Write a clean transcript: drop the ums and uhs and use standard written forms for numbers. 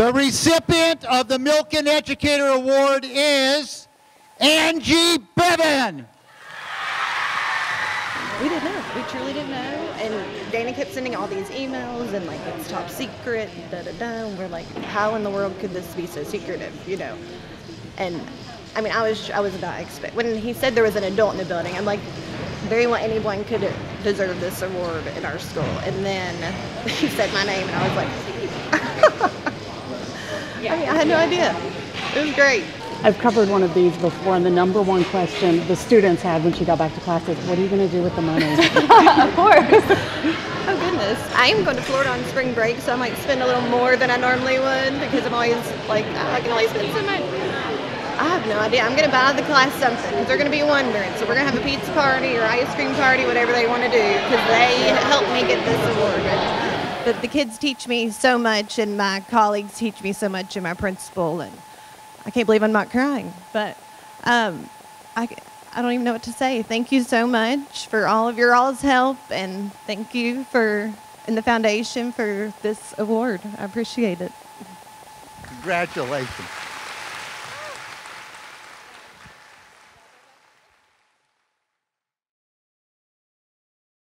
The recipient of the Milken Educator Award is Angie Beavin. We didn't know. We truly didn't know. And Dana kept sending all these emails and like, it's top secret, da-da-da. And we're like, how in the world could this be so secretive, you know? And I mean, I was not expect. When he said there was an adult in the building, I'm like, very well anyone could deserve this award in our school. And then he said my name, and I was like, yeah. I had no idea. It was great. I've covered one of these before, and the number one question the students had when she got back to class is, what are you going to do with the money? Of course. Oh, goodness. I am going to Florida on spring break, so I might spend a little more than I normally would because I'm always like, oh, I can only spend so much. I have no idea. I'm going to buy the class something because they're going to be wondering. So we're going to have a pizza party or ice cream party, whatever they want to do, because they helped me get this award. But the kids teach me so much, and my colleagues teach me so much, and my principal, and I can't believe I'm not crying. But I don't even know what to say. Thank you so much for all of your all's help, and thank you and the foundation for this award. I appreciate it. Congratulations.